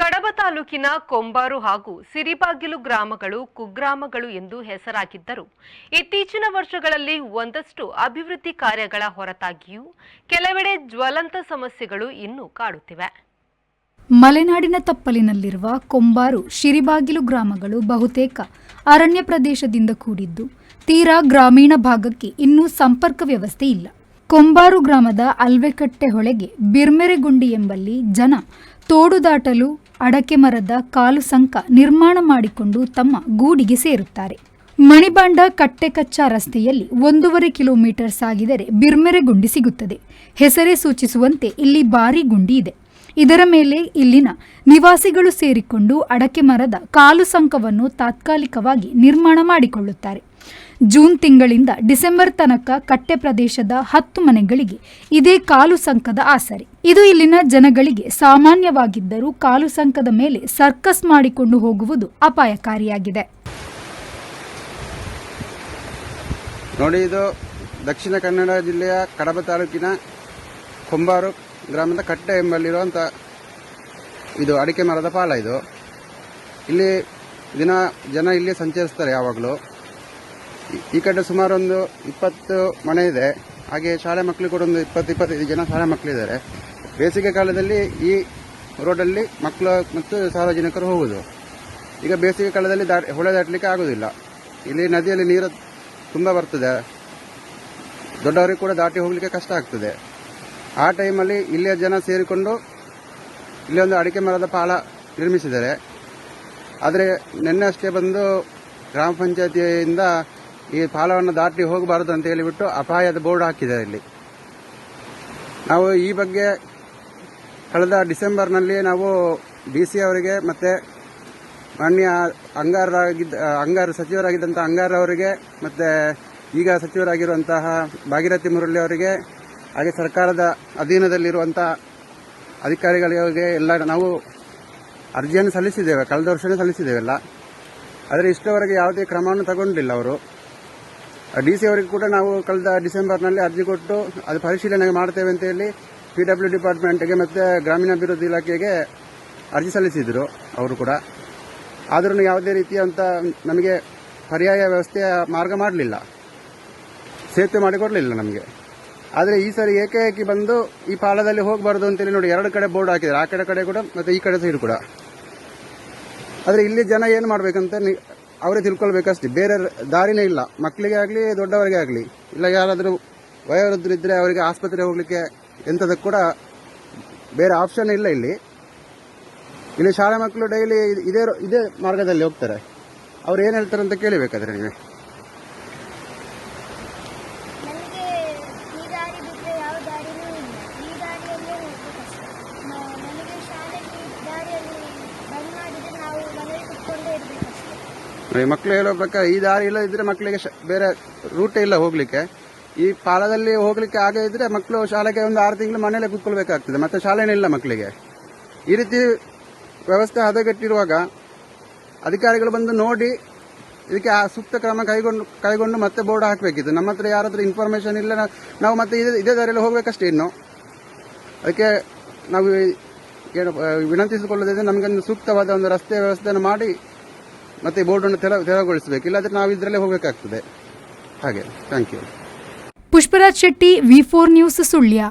ಕಡಬ ತಾಲೂಕಿನ ಕೊಂಬಾರು ಹಾಗೂ ಸಿರಿಬಾಗಿಲು ಗ್ರಾಮಗಳು ಕುಗ್ರಾಮಗಳು ಎಂದು ಹೆಸರಾಗಿದ್ದರೂ ಇತ್ತೀಚಿನ ವರ್ಷಗಳಲ್ಲಿ ಒಂದಷ್ಟು ಅಭಿವೃದ್ಧಿ ಕಾರ್ಯಗಳ ಹೊರತಾಗಿಯೂ ಕೆಲವೆಡೆ ಜ್ವಲಂತ ಸಮಸ್ಯೆಗಳು ಇನ್ನೂ ಕಾಡುತ್ತಿವೆ. ಮಲೆನಾಡಿನ ತಪ್ಪಲಿನಲ್ಲಿರುವ ಕೊಂಬಾರು ಶಿರಿಬಾಗಿಲು ಗ್ರಾಮಗಳು ಬಹುತೇಕ ಅರಣ್ಯ ಪ್ರದೇಶದಿಂದ ಕೂಡಿದ್ದು ತೀರಾ ಗ್ರಾಮೀಣ ಭಾಗಕ್ಕೆ ಇನ್ನೂ ಸಂಪರ್ಕ ವ್ಯವಸ್ಥೆ ಇಲ್ಲ. ಕೊಂಬಾರು ಗ್ರಾಮದ ಅಲ್ವೆಕಟ್ಟೆ ಹೊಳೆಗೆ ಬಿರ್ಮೆರೆಗುಂಡಿ ಎಂಬಲ್ಲಿ ಜನ ತೋಡು ದಾಟಲು ಅಡಕೆ ಮರದ ಕಾಲು ಸಂಕ ನಿರ್ಮಾಣ ಮಾಡಿಕೊಂಡು ತಮ್ಮ ಗೂಡಿಗೆ ಸೇರುತ್ತಾರೆ. ಮಣಿಬಾಂಡ ಕಟ್ಟೆಕಚ್ಚಾ ರಸ್ತೆಯಲ್ಲಿ 1.5 ಕಿಲೋಮೀಟರ್ ಸಾಗಿದರೆ ಬಿರ್ಮೆರೆಗುಂಡಿ ಸಿಗುತ್ತದೆ. ಹೆಸರೇ ಸೂಚಿಸುವಂತೆ ಇಲ್ಲಿ ಭಾರೀ ಗುಂಡಿ ಇದೆ. ಇದರ ಮೇಲೆ ಇಲ್ಲಿನ ನಿವಾಸಿಗಳು ಸೇರಿಕೊಂಡು ಅಡಕೆ ಮರದ ಕಾಲು ಸಂಕವನ್ನು ತಾತ್ಕಾಲಿಕವಾಗಿ ನಿರ್ಮಾಣ ಮಾಡಿಕೊಳ್ಳುತ್ತಾರೆ. ಜೂನ್ ತಿಂಗಳಿಂದ ಡಿಸೆಂಬರ್ ತನಕ ಕಟ್ಟೆ ಪ್ರದೇಶದ 10 ಮನೆಗಳಿಗೆ ಇದೇ ಕಾಲು ಸಂಕದ ಆಸರೆ. ಇದು ಇಲ್ಲಿನ ಜನಗಳಿಗೆ ಸಾಮಾನ್ಯವಾಗಿದ್ದರೂ ಕಾಲು ಸಂಕದ ಮೇಲೆ ಸರ್ಕಸ್ ಮಾಡಿಕೊಂಡು ಹೋಗುವುದು ಅಪಾಯಕಾರಿಯಾಗಿದೆ. ನೋಡಿ, ಇದು ದಕ್ಷಿಣ ಕನ್ನಡ ಜಿಲ್ಲೆಯ ಕಡಬ ತಾಲೂಕಿನ ಕೊಂಬಾರು ಗ್ರಾಮದ ಕಟ್ಟೆ ಎಂಬಲ್ಲಿರುವಂಥ ಇದು ಅಡಿಕೆ ಮರದ ಪಾಲ. ಇದು ಇಲ್ಲಿ ಜನ ಇಲ್ಲಿ ಸಂಚರಿಸ್ತಾರೆ ಯಾವಾಗಲೂ. ಈ ಕಡೆ ಸುಮಾರು ಒಂದು 20 ಮನೆ ಇದೆ. ಹಾಗೆ ಶಾಲೆ ಮಕ್ಕಳು ಕೂಡ ಒಂದು 20-25 ಜನ ಶಾಲೆ ಮಕ್ಕಳಿದ್ದಾರೆ. ಬೇಸಿಗೆ ಕಾಲದಲ್ಲಿ ಈ ರೋಡಲ್ಲಿ ಮಕ್ಕಳು ಮತ್ತು ಸಾರ್ವಜನಿಕರು ಹೋಗುವುದು. ಈಗ ಬೇಸಿಗೆ ಕಾಲದಲ್ಲಿ ಹೊಳೆ ದಾಟಲಿಕ್ಕೆ ಆಗೋದಿಲ್ಲ. ಇಲ್ಲಿ ನದಿಯಲ್ಲಿ ನೀರು ತುಂಬ ಬರ್ತದೆ, ದೊಡ್ಡವರಿಗೆ ಕೂಡ ದಾಟಿ ಹೋಗಲಿಕ್ಕೆ ಕಷ್ಟ ಆಗ್ತದೆ. ಆ ಟೈಮಲ್ಲಿ ಇಲ್ಲಿಯ ಜನ ಸೇರಿಕೊಂಡು ಇಲ್ಲಿ ಒಂದು ಅಡಿಕೆ ಮರದ ಪಾಲ ನಿರ್ಮಿಸಿದ್ದಾರೆ. ಆದರೆ ನಿನ್ನೆ ಅಷ್ಟೇ ಬಂದು ಗ್ರಾಮ ಪಂಚಾಯತಿಯಿಂದ ಈ ಪಾಲವನ್ನು ದಾಟಿ ಹೋಗಬಾರದು ಅಂತ ಹೇಳಿಬಿಟ್ಟು ಅಪಾಯದ ಬೋರ್ಡ್ ಹಾಕಿದ್ದಾರೆ ಇಲ್ಲಿ. ನಾವು ಈ ಬಗ್ಗೆ ಕಳೆದ ಡಿಸೆಂಬರ್ನಲ್ಲಿ ನಾವು DC ಅವರಿಗೆ ಮತ್ತು ಮಾನ್ಯ ಅಂಗಾರ ಸಚಿವರಾಗಿದ್ದಂಥ ಅಂಗಾರ ಅವರಿಗೆ ಮತ್ತು ಈಗ ಸಚಿವರಾಗಿರುವಂತಹ ಭಾಗೀರಥಿ ಮುರಳಿ ಅವರಿಗೆ ಹಾಗೆ ಸರ್ಕಾರದ ಅಧೀನದಲ್ಲಿರುವಂಥ ಅಧಿಕಾರಿಗಳಿಗೆ ಎಲ್ಲ ನಾವು ಅರ್ಜಿಯನ್ನು ಸಲ್ಲಿಸಿದ್ದೇವೆ. ಕಳೆದ ವರ್ಷವೇ ಸಲ್ಲಿಸಿದ್ದೇವೆಲ್ಲ. ಆದರೆ ಇಷ್ಟವರೆಗೆ ಯಾವುದೇ ಕ್ರಮವನ್ನು ತಗೊಂಡಿಲ್ಲ ಅವರು. DC ಅವರಿಗೆ ಕೂಡ ನಾವು ಕಳೆದ ಡಿಸೆಂಬರ್ನಲ್ಲಿ ಅರ್ಜಿ ಕೊಟ್ಟು ಅದು ಪರಿಶೀಲನೆ ಮಾಡ್ತೇವೆ ಅಂತ ಹೇಳಿ PW ಡಿಪಾರ್ಟ್ಮೆಂಟ್ಗೆ ಮತ್ತು ಗ್ರಾಮೀಣಾಭಿವೃದ್ಧಿ ಇಲಾಖೆಗೆ ಅರ್ಜಿ ಸಲ್ಲಿಸಿದರು ಅವರು ಕೂಡ. ಆದ್ರೂ ಯಾವುದೇ ರೀತಿಯಂಥ ನಮಗೆ ಪರ್ಯಾಯ ವ್ಯವಸ್ಥೆಯ ಮಾರ್ಗ ಮಾಡಲಿಲ್ಲ, ಸೇತುವೆ ಮಾಡಿಕೊಡಲಿಲ್ಲ ನಮಗೆ. ಆದರೆ ಈ ಸರಿ ಏಕಾಏಕಿ ಬಂದು ಈ ಪಾಲದಲ್ಲಿ ಹೋಗಬಾರ್ದು ಅಂತೇಳಿ ನೋಡಿ 2 ಕಡೆ ಬೋರ್ಡ್ ಹಾಕಿದ್ದಾರೆ, ಆ ಕಡೆ ಕೂಡ ಮತ್ತು ಈ ಕಡೆ ಸೈಡ್ ಕೂಡ. ಆದರೆ ಇಲ್ಲಿ ಜನ ಏನು ಮಾಡಬೇಕಂತ ಅವರೇ ತಿಳ್ಕೊಳ್ಬೇಕಷ್ಟೇ, ಬೇರೆ ದಾರಿನೇ ಇಲ್ಲ. ಮಕ್ಕಳಿಗೆ ಆಗಲಿ ದೊಡ್ಡವರಿಗೆ ಆಗಲಿ, ಇಲ್ಲ ಯಾರಾದರೂ ವಯೋವೃದ್ಧರಿದ್ದರೆ ಅವರಿಗೆ ಆಸ್ಪತ್ರೆ ಹೋಗಲಿಕ್ಕೆ ಎಂಥದಕ್ಕೆ ಕೂಡ ಬೇರೆ ಆಪ್ಷನ್ ಇಲ್ಲ ಇಲ್ಲಿ. ಇಲ್ಲಿ ಶಾಲಾ ಮಕ್ಕಳು ಡೈಲಿ ಇದೇ ಮಾರ್ಗದಲ್ಲಿ ಹೋಗ್ತಾರೆ. ಅವ್ರು ಏನು ಹೇಳ್ತಾರೆ ಅಂತ ಕೇಳಬೇಕಾದ್ರೆ ನೀವು. ಮಕ್ಕಳು ಹೇಳೋ ಪ್ರಕಾರ ಈ ದಾರಿ ಇಲ್ಲದಿದ್ರೆ ಮಕ್ಕಳಿಗೆ ಬೇರೆ ರೂಟೇ ಇಲ್ಲ ಹೋಗ್ಲಿಕ್ಕೆ. ಈ ಪಾಲದಲ್ಲಿ ಹೋಗ್ಲಿಕ್ಕೆ ಆಗೇ ಇದ್ರೆ ಮಕ್ಕಳು ಶಾಲೆಗೆ ಒಂದು 6 ತಿಂಗಳು ಮನೆಯಲ್ಲೇ ಕೂತ್ಕೊಳ್ಬೇಕಾಗ್ತದೆ, ಮತ್ತೆ ಶಾಲೆನೇ ಇಲ್ಲ ಮಕ್ಕಳಿಗೆ. ಈ ರೀತಿ ವ್ಯವಸ್ಥೆ ಹದಗೆಟ್ಟಿರುವಾಗ ಅಧಿಕಾರಿಗಳು ಬಂದು ನೋಡಿ ಇದಕ್ಕೆ ಸೂಕ್ತ ಕ್ರಮ ಕೈಗೊಂಡು ಮತ್ತೆ ಬೋರ್ಡ್ ಹಾಕಬೇಕಿತ್ತು. ನಮ್ಮ ಹತ್ರ ಯಾರಾದ್ರೂ ಇನ್ಫಾರ್ಮೇಶನ್ ಇಲ್ಲ, ನಾವು ಮತ್ತೆ ಇದೇ ದಾರಿಯಲ್ಲಿ ಹೋಗ್ಬೇಕಷ್ಟೇ. ಇನ್ನು ಅದಕ್ಕೆ ನಾವು ಏನು ವಿನಂತಿಸಿಕೊಳ್ಳೋದಿದ್ರೆ ನಮಗೊಂದು ಸೂಕ್ತವಾದ ಒಂದು ರಸ್ತೆ ವ್ಯವಸ್ಥೆಯನ್ನು ಮಾಡಿ ಮತ್ತೆ ಬೋರ್ಡನ್ನು ತೆರವುಗೊಳಿಸಬೇಕು. ಇಲ್ಲಾಂದ್ರೆ ನಾವು ಇದರಲ್ಲೇ ಹೋಗಬೇಕಾಗ್ತದೆ. ಹಾಗೆ thank you. Pushparaj Shetty, V4 news, Sullia.